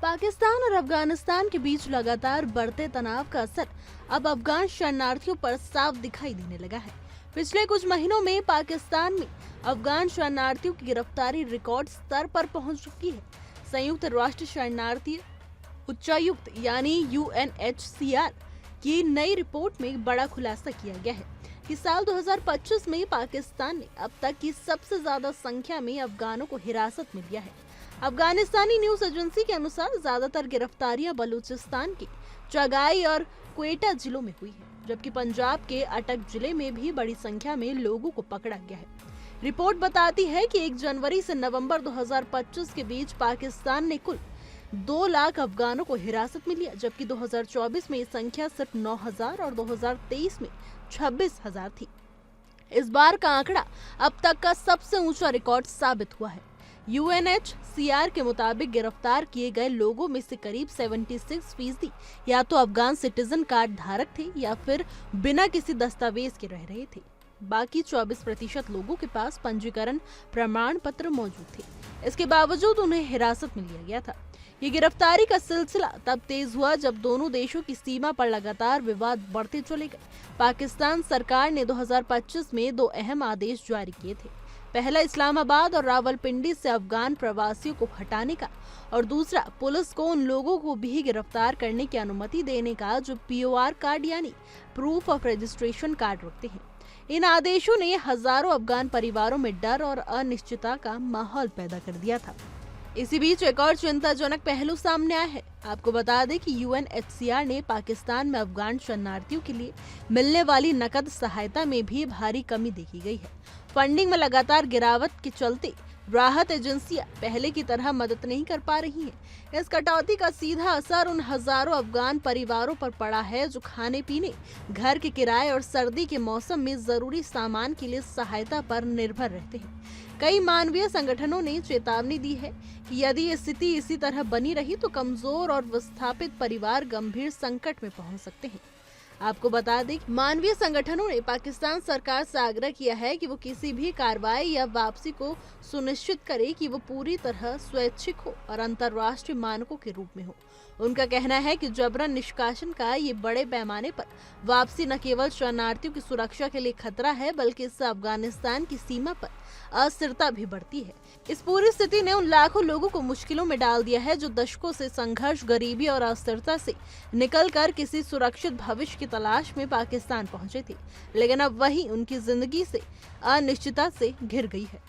पाकिस्तान और अफगानिस्तान के बीच लगातार बढ़ते तनाव का असर अब अफगान शरणार्थियों पर साफ दिखाई देने लगा है। पिछले कुछ महीनों में पाकिस्तान में अफगान शरणार्थियों की गिरफ्तारी रिकॉर्ड स्तर पर पहुंच चुकी है। संयुक्त राष्ट्र शरणार्थी उच्चायुक्त यानी UNHCR की नई रिपोर्ट में बड़ा खुलासा किया गया है कि साल 2025 में पाकिस्तान ने अब तक की सबसे ज्यादा संख्या में अफगानों को हिरासत में लिया है। अफगानिस्तानी न्यूज एजेंसी के अनुसार ज्यादातर गिरफ्तारियां बलूचिस्तान के चगाई और क्वेटा जिलों में हुई है, जबकि पंजाब के अटक जिले में भी बड़ी संख्या में लोगों को पकड़ा गया है। रिपोर्ट बताती है कि 1 जनवरी से नवंबर 2025 के बीच पाकिस्तान ने कुल 2 लाख अफगानों को हिरासत में लिया, जबकि 2024 में ये संख्या सिर्फ 9,000 और 2023 में 26,000 थी। इस बार का आंकड़ा अब तक का सबसे ऊंचा रिकॉर्ड साबित हुआ है। UNHCR के मुताबिक गिरफ्तार किए गए लोगों में से करीब 76% या तो अफगान सिटीजन कार्ड धारक थे या फिर बिना किसी दस्तावेज के रह रहे थे। बाकी 24% लोगों के पास पंजीकरण प्रमाण पत्र मौजूद थे। इसके बावजूद उन्हें हिरासत में लिया गया था। ये गिरफ्तारी का सिलसिला तब तेज हुआ जब दोनों देशों की सीमा पर लगातार विवाद बढ़ते चले गए। पाकिस्तान सरकार ने 2025 में 2 अहम आदेश जारी किए थे। पहला इस्लामाबाद और रावलपिंडी से अफगान प्रवासियों को हटाने का और दूसरा पुलिस को उन लोगों को भी गिरफ्तार करने की अनुमति देने का जो POR कार्ड यानी प्रूफ ऑफ रजिस्ट्रेशन कार्ड रखते हैं। इन आदेशों ने हजारों अफगान परिवारों में डर और अनिश्चितता का माहौल पैदा कर दिया था। इसी बीच एक और चिंताजनक पहलू सामने आया है। आपको बता दें कि UNHCR ने पाकिस्तान में अफगान शरणार्थियों के लिए मिलने वाली नकद सहायता में भी भारी कमी देखी गई है। फंडिंग में लगातार गिरावट के चलते राहत एजेंसियां पहले की तरह मदद नहीं कर पा रही हैं। इस कटौती का सीधा असर उन हजारों अफगान परिवारों पर पड़ा है जो खाने पीने, घर के किराए और सर्दी के मौसम में जरूरी सामान के लिए सहायता पर निर्भर रहते हैं। कई मानवीय संगठनों ने चेतावनी दी है कि यदि ये स्थिति इसी तरह बनी रही तो कमजोर और विस्थापित परिवार गंभीर संकट में पहुंच सकते हैं। आपको बता दें कि मानवीय संगठनों ने पाकिस्तान सरकार से आग्रह किया है कि वो किसी भी कार्रवाई या वापसी को सुनिश्चित करे कि वो पूरी तरह स्वैच्छिक हो और अंतर्राष्ट्रीय मानकों के रूप में हो। उनका कहना है कि जबरन निष्कासन का ये बड़े पैमाने पर वापसी न केवल शरणार्थियों की सुरक्षा के लिए खतरा है, बल्कि इससे अफगानिस्तान की सीमा पर अस्थिरता भी बढ़ती है। इस पूरी स्थिति ने उन लाखों लोगों को मुश्किलों में डाल दिया है जो दशकों से संघर्ष, गरीबी और अस्थिरता से निकलकर किसी सुरक्षित भविष्य की तलाश में पाकिस्तान पहुंचे थे, लेकिन अब वही उनकी जिंदगी से अनिश्चितता से घिर गई है।